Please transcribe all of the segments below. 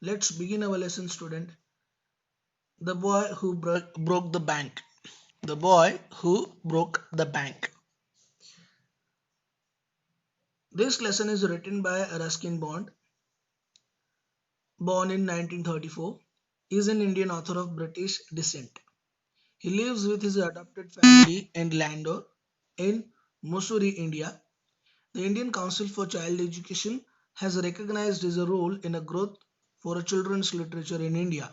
Let's begin our lesson, student. The boy who broke the bank. The boy who broke the bank. This lesson is written by Ruskin Bond, born in 1934. He is an Indian author of British descent. He lives with his adopted family in Landor in Mussoorie, India. The Indian Council for Child Education has recognized his role in a growth for a children's literature in India.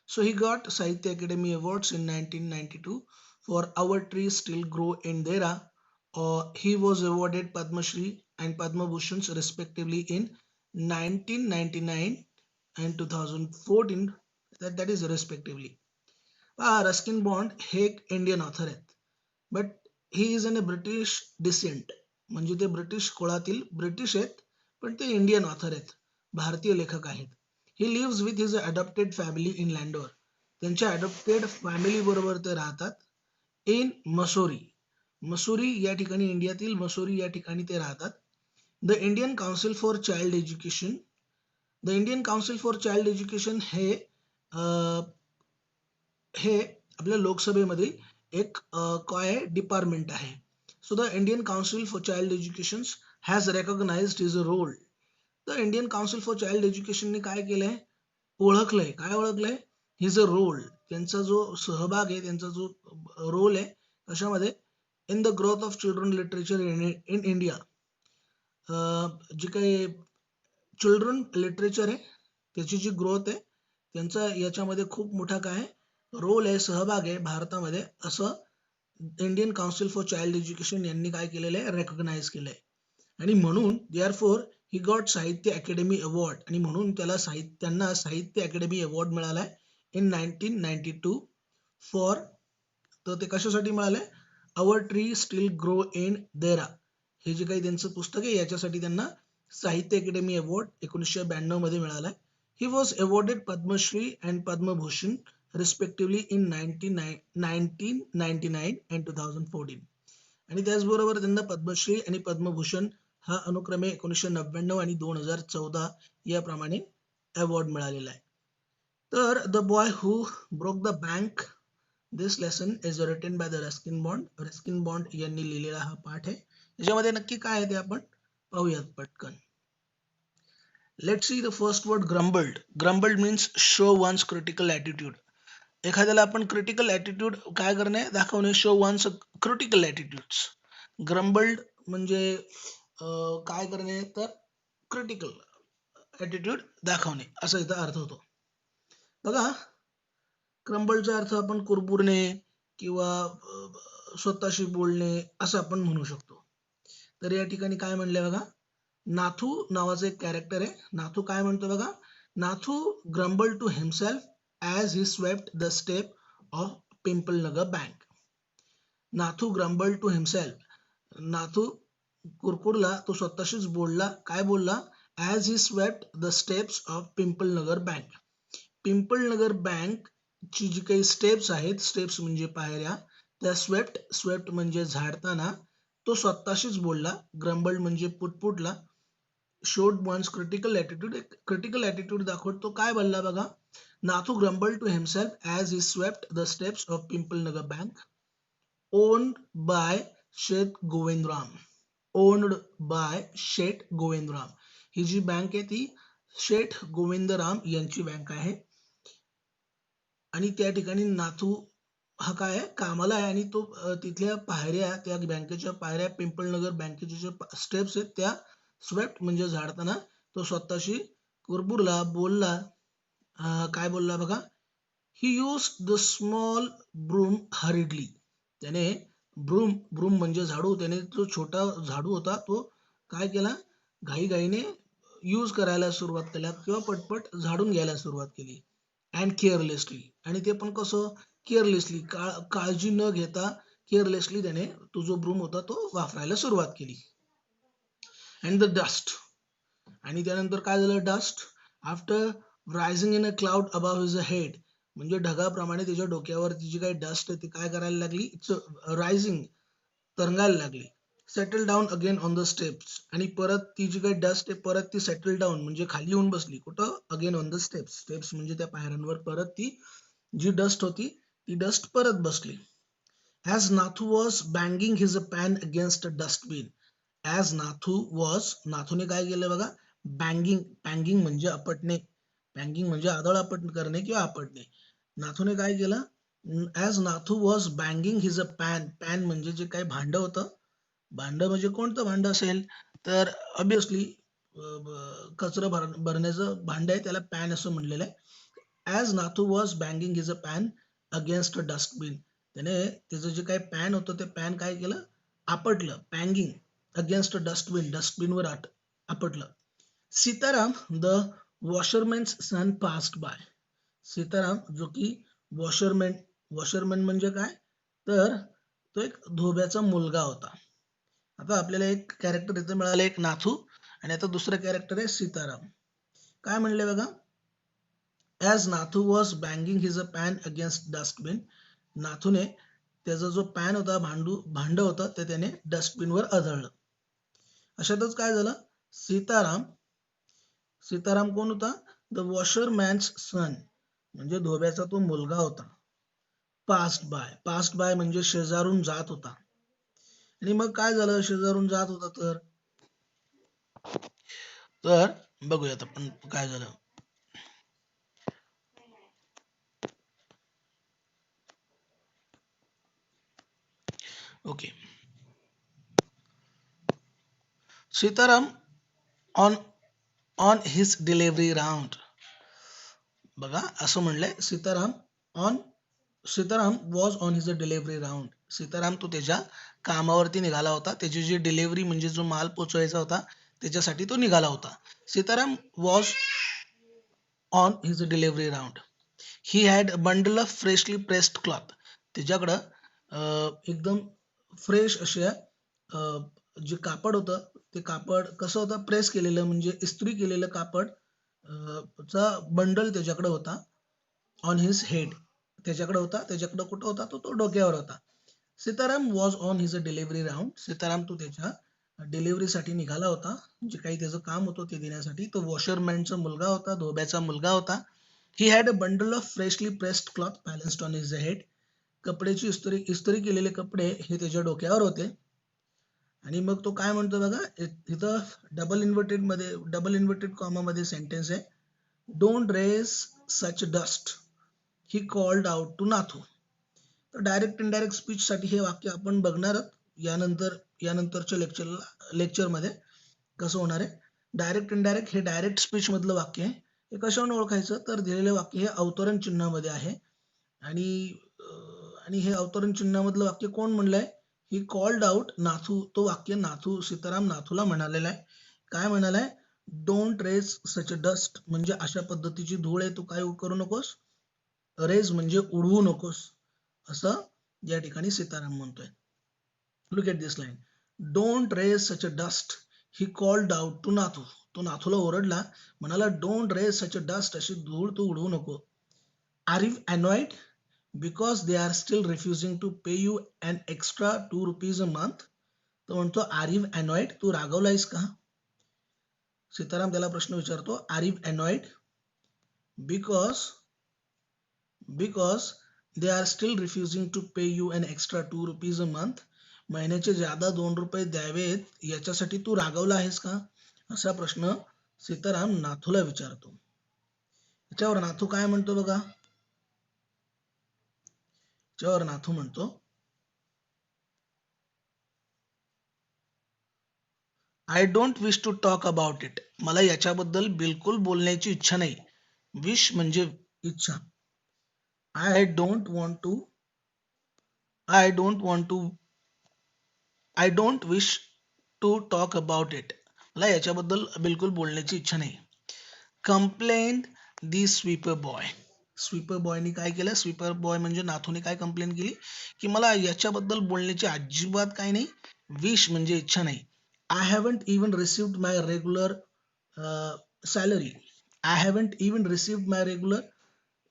So he got Sahitya Academy Awards in 1992 for Our Trees Still Grow in Dera. He was awarded Padma Shri and Padma Bhushans respectively in 1999 and 2014. That is respectively. Ruskin Bond हे एक Indian author आहेत, but he is in a British descent, म्हणजे ते British कुळातील British आहेत, पण ते Indian author आहेत, भारतीय लेखक आहेत. He lives with his adopted family in Landour. त्यांच्या अडॉप्टेड फॅमिली बरोबर ते राहतात इन मसोरी. मसोरी या ठिकाणी, इंडियातील मसोरी या ठिकाणी ते राहतात. The Indian council for child education. The Indian council for child education हे हे आपल्या लोकसभेमधील एक काय डिपार्टमेंट आहे. So the Indian council for child education has recognised his role. The Indian council for child एज्युकेशनने काय केलंय, ओळखलंय, काय ओळखलंय, हिज अ रोल, त्यांचा जो सहभाग आहे, त्यांचा जो रोल आहे कशामध्ये, in the growth of children literature in India. जे काही चिल्ड्रन लिटरेचर आहे त्याची जी ग्रोथ आहे, त्यांचा याच्यामध्ये खूप मोठा काय रोल आहे, सहभाग आहे भारतामध्ये, असं Indian council for child education यांनी काय केलेलं आहे, रेकॉग्नाइज केलंय. आणि म्हणून देअरफॉर ही गॉट साहित्य अकॅडमी अवॉर्ड, आणि म्हणून त्यांना साहित्य अकॅडमी अवॉर्ड मिळालाय इन 1992 फॉर, तर ते कशासाठी मिळालंय, our tree steel grow in देरा, हे जे काही त्यांचं पुस्तक आहे याच्यासाठी त्यांना साहित्य अकॅडमी अवॉर्ड 1992 मध्ये मिळालाय. He was awarded Padmashri and Padmabhushan respectively in 1999 and 2014. आणि त्याचबरोबर त्यांना पद्मश्री आणि पद्मभूषण हा अनुक्रमे 1999 आणि 2014 याप्रमाणे अवॉर्ड मिळालेला आहे. तर the boy who broke the bank, this lesson is written by the Ruskin bond. Ruskin bond यांनी लिहिलेला हा पाठ आहे. याच्यामध्ये नक्की काय आहे ते आपण पाहूयात पटकन. Let's see the first word, grumbled. Grumbled means show one's critical attitude. एखाद्याला आपण क्रिटिकल ॲटिट्यूड काय करणे, दाखवणे, show one's critical attitudes. Grumbled म्हणजे काय करणे, तर क्रिटिकल ॲटिट्यूड दाखवणे असा याचा अर्थ होतो. बघा, क्रम्बलचा अर्थ आपण कुरबुरणे किंवा स्वतःशी बोलणे असं आपण म्हणू शकतो. तर या ठिकाणी काय म्हणलंय बघा, नाथू नावाचं एक कॅरेक्टर आहे. नाथू काय म्हणतो बघा, Nathu grumble to himself as he swept the step of Pimpalnagar bank. Nathu grumble to himself, Nathu कुरकुरला, तो स्वतःशीच बोलला, काय बोलला, as he swept the steps of Pimpalnagar bank. Pimpalnagar bank ची जी काही स्टेप्स आहेत, स्टेप्स म्हणजे पायऱ्या, त्या स्वेप्ट, स्वेप्ट म्हणजे झाडताना, तो स्वतःशीच बोलला. ग्रम्बल्ड म्हणजे पुटपुटला. Showed one's critical attitude, critical attitude दाखवतो. काय बोलला बघा, Nathu grumble to himself as he swept the steps of Pimpalnagar bank owned by Seth Govindram. Owned by Seth Govindram. ही जी बँक आहे ती शेठ गोविंदराम यांची बँक आहे. आणि त्या ठिकाणी नाथू हा काय आहे, कामाला आहे, आणि तो तिथल्या पायऱ्या, त्या बँकेच्या पायऱ्या, पिंपळनगर बँकेच्या ज्या स्टेप्स आहेत त्या स्वेप्ट म्हणजे झाडताना तो स्वतःशी कुरबुरला, बोलला. काय बोलला बघा, he use the small broom hurriedly. त्याने ब्रूम, ब्रूम म्हणजे झाडू, त्याने जो छोटा झाडू होता तो काय केला, घाईघाईने यूज करायला सुरुवात केला किंवा पटपट झाडून घ्यायला सुरुवात केली. अँड केअरलेसली, आणि ते पण कसं, केअरलेसली, काळजी न घेता केअरलेसली त्याने तो जो ब्रूम होता तो वापरायला सुरुवात केली. अँड द डस्ट, आणि त्यानंतर काय झालं, dust after rising in a cloud above his head, म्हणजे ढगाप्रमाणे त्याच्या डोक्यावरती जी काही डस्ट आहे ती काय करायला लागली, इट्स रायझिंग, तरंगायला लागली. Settle down again on the steps, आणि परत ती जी काही डस्ट आहे परत ती सेटल डाऊन म्हणजे खाली येऊन बसली. कुठं? Again on the steps. Steps म्हणजे त्या पायऱ्यांवर परत ती जी डस्ट होती ती डस्ट परत बसली. As Nathu was banging his pan against a dustbin. As Nathu was, नाथूने काय केलं बघा? बँगिंग म्हणजे आपटणे. बँगिंग म्हणजे आदळ आपट करणे किंवा आपटणे. नाथूने काय केलं? As Nathu was banging his pan. Pan म्हणजे जे काही भांड होतं. भांड म्हणजे कोणतं भांड असेल? तर ऑब्विसली कचरा भरण्याचं भांड आहे, त्याला पॅन असं म्हणलेलं आहे. As Nathu was banging his pan against a dustbin. त्याने त्याचं जे काही पॅन होतं ते पॅन काय केलं? आपटलं. Banging against a dustbin. डस्टबिनवर आपटलं. Sitaram the washerman's son passed by. Sitaram जो की वॉशरमॅन म्हणजे काय? तर तो एक धोब्याचा मुलगा होता. आता आपल्याला एक कॅरेक्टर इथं मिळालं, एक नाथू, आणि आता दुसरं कॅरेक्टर आहे सीताराम. काय म्हणले बघा? As Nathu was banging his pan against dustbin. नाथूने त्याचा जो पॅन होता, भांड होतं ते त्याने डस्टबिनवर आदळलं. अशातच काय झालं? सीताराम कोण होता? द वॉशरमॅन्स सन म्हणजे धोब्याचा तो मुलगा होता. पास्ड बाय म्हणजे शेजारून जात होता. आणि मग काय झालं? शेजारून जात होता तर बघूयात आपण काय झालं. Okay. Sitaram on on his delivery round. बघा असं म्हणलंय, Sitaram was on his delivery round. Sitaram तो त्याच्या कामावरती निघाला होता. त्याची जी डिलिव्हरी म्हणजे जो माल पोचवायचा होता त्याच्यासाठी तो निघाला होता. Sitaram was on his delivery round. He had a bundle of freshly pressed cloth. त्याच्याकडं एकदम फ्रेश अशा जे कापड होतं ते कापड कसं होतं? प्रेस केलेलं म्हणजे इस्त्री केलेलं कापड चा बंडल त्याच्याकडे होता. ऑन हिज हेड त्याच्याकडे कुठं होता? तो डोक्यावर होता. Sitaram was on his delivery round. Sitaram तो त्याच्या डिलिव्हरीसाठी निघाला होता. जे काही त्याचं काम होतं ते देण्यासाठी. तो वॉशरमॅनचा मुलगा होता, धोब्याचा मुलगा होता. He had a bundle of freshly pressed cloth balanced on his head. कपड्याची इस्त्री केलेले कपडे हे त्याच्या डोक्यावर होते. आणि मग तो काय म्हणतो बघा, इथं डबल इन्व्हर्टेड कॉमा मध्ये सेंटेन्स आहे. Don't raise such dust he called out to Nathu. तर डायरेक्ट इनडायरेक्ट स्पीच साठी हे वाक्य आपण बघणार यानंतरच्या लेक्चरमध्ये कसं होणार आहे. डायरेक्ट इनडायरेक्ट हे डायरेक्ट स्पीच मधलं वाक्य आहे. हे कशावरून ओळखायचं? तर दिलेले वाक्य हे अवतरण चिन्हामध्ये आहे. आणि हे अवतरण चिन्हामधलं वाक्य कोण म्हणलंय? He called out Nathu. तो वाक्य सीताराम नाथूला म्हणालेला आहे. काय म्हणालाय? डोंट रेज सच डस्ट म्हणजे अशा पद्धतीची धूळ आहे तू काय करू नकोस, रेज म्हणजे उडवू नकोस, असं या ठिकाणी सीताराम म्हणतोय. Look at this line. Don't raise such dust he called out to Nathu. तो नाथूला ओरडला, म्हणाला डोंट रेज सच डस्ट, अशी धूळ तू उडवू नको. Are you annoyed because they are still refusing to pay you an extra ₹2 a month. तो म्हणतो आर यू अनॉइड, तू रागवलायस का? सीताराम त्याला प्रश्न विचारतो, are you annoyed because they are still refusing to pay you an extra ₹2 a month. महिन्याचे ज्यादा ₹2 द्यावेत याच्यासाठी तू रागवला आहेस का? असा प्रश्न सीताराम नाथूला विचारतो. याच्यावर नाथू काय म्हणतो बघा. याच्यावर नाथू म्हणतो, I don't wish to talk about it. मला याच्याबद्दल बिलकुल बोलण्याची इच्छा नाही. विश म्हणजे इच्छा. I don't want to I don't want to I don't wish to talk about it. मला याच्याबद्दल बिलकुल बोलण्याची इच्छा नाही. Complain the sweeper boy. Sweeper बॉयनी काय केलं? स्वीपर बॉय म्हणजे नाथूने काय कंप्लेन केली की मला याच्याबद्दल बोलण्याची अजिबात काय नाही. विश म्हणजे इच्छा नाही. I haven't even received my regular salary. I haven't even received my regular,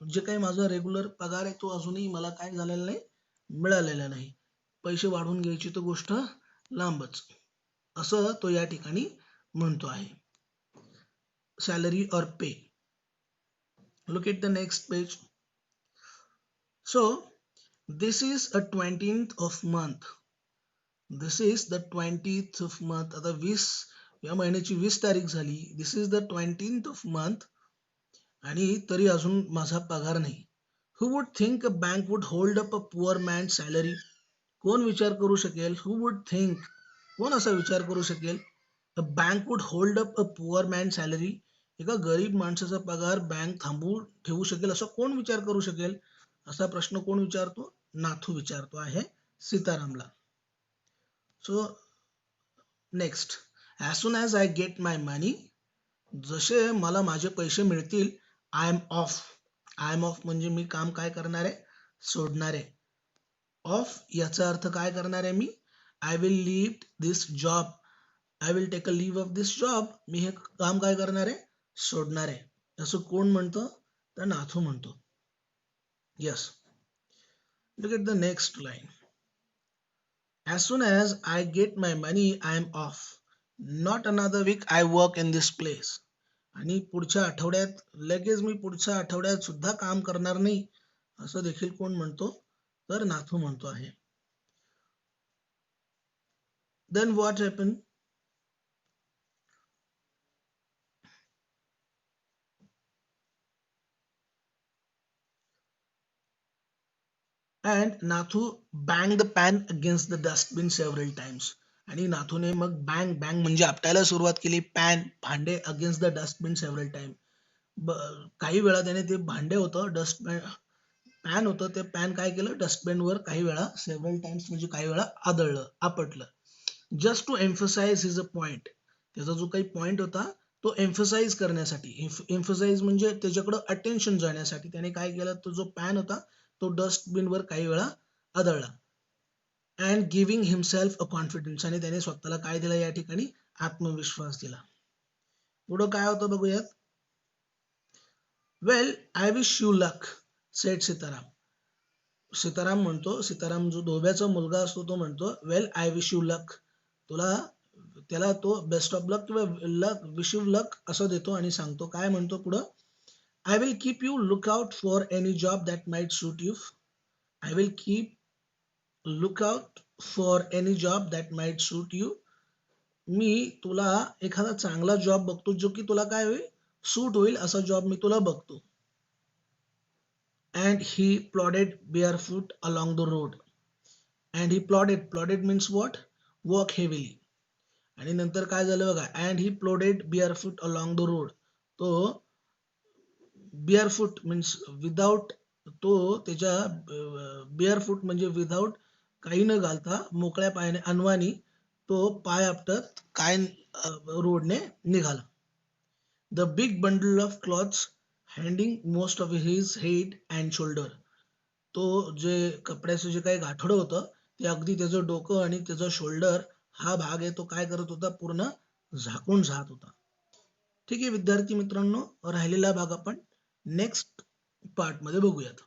जे काही माझा रेग्युलर पगार आहे तो अजूनही मला काय झालेला नाही, मिळालेला नाही. पैसे वाढवून घ्यायची तर गोष्ट लांबच असं तो या ठिकाणी म्हणतो आहे. सॅलरी और पे. Look at the next page. So this is a 20th of month. This is the 20th of month. आता 20 या महिन्याची 20 तारीख झाली. This is the 20th of month. आणि तरी अजून माझा पगार नाही. Who would think a bank would hold up a poor man's salary? कोण विचार करू शकेल? Who would think? कोण असा विचार करू शकेल? A bank would hold up a poor man's salary. एका गरीब माणसाचा पगार बँक थांबवून ठेवू शकेल असं कोण विचार करू शकेल? असा प्रश्न कोण विचारतो? नाथू विचारतो आहे सीतारामला. So next, as soon as I get my money, जसे मला माझे पैसे मिळतील, I am off. I am off म्हणजे मी काम काय करणार आहे? सोडणार आहे. ऑफ याचा अर्थ काय करणार आहे मी? I will leave this job. I will take a leave of this job. मी हे काम काय करणार आहे? सोडणार आहे. असं कोण म्हणतो? तर नाथू म्हणतो. Yes. Look at the next line. As soon as I get my money, I am off. Not another week I work in this place. आणि पुढच्या आठवड्यात लगेच मी पुढच्या आठवड्यात सुद्धा काम करणार नाही असं देखील कोण म्हणतो? तर नाथू म्हणतो आहे. Then what happened? And Nathu banged the pan against the dustbin several times. आणि नाथूने मग बँग बँग म्हणजे आपटायला सुरुवात केली. पॅन भांडे against the dustbin several time. काही वेळा त्याने ते भांडे होतं डस्टबिन पॅन होतं ते पॅन काय केलं? डस्टबिन वर काही वेळा सेव्हरल टाइम्स म्हणजे काही वेळा आदळलं, आपटलं. Just to emphasize his a point. त्याचा जो काही पॉइंट होता तो एम्फसाइज करण्यासाठी, एम्फसाइज म्हणजे त्याच्याकडे अटेन्शन जाण्यासाठी त्याने काय केलं? तो जो पॅन होता तो डस्टबिन वर काही वेळा आदळला. And giving himself a confidence. आणि त्याने स्वतःला काय दिला या ठिकाणी? आत्मविश्वास दिला. पुढं काय होतं बघूयात. Well I wish you luck sed Sitaram. Sitaram म्हणतो, सीताराम जो धोब्याचा मुलगा असतो तो म्हणतो, वेल आय विश यू लक. तुला त्याला तो बेस्ट ऑफ लक किंवा लक विश यू लक असं देतो आणि सांगतो. काय म्हणतो पुढं? I will keep you look out for any job that might suit you. I will keep look out for any job that might suit you. मी तुला एखादा चांगला जॉब बघतो जो की तुला काय होईल? सूट होईल असा जॉब मी तुला बघतो. And he plodded barefoot along the road. And he plodded means what? Walk heavily. आणि नंतर काय झालं बघा. And he plodded barefoot along the road. तो barefoot means without, तो त्याच्या barefoot म्हणजे विदाउट काही न घालता मोकळ्या पायाने अनवाणी तो पाय आपटत काय रोडने निघाला. The big bundle of clothes hanging most of his head and shoulder. तो जे कपड्याचं जे काही गाठोडं होतं ते अगदी त्याचं डोकं आणि त्याचं शोल्डर हा भाग आहे तो काय करत होता? पूर्ण झाकून जात होता. ठीक आहे विद्यार्थी मित्रांनो, राहिलेला भाग आपण नेक्स्ट पार्ट मध्ये बघूयात.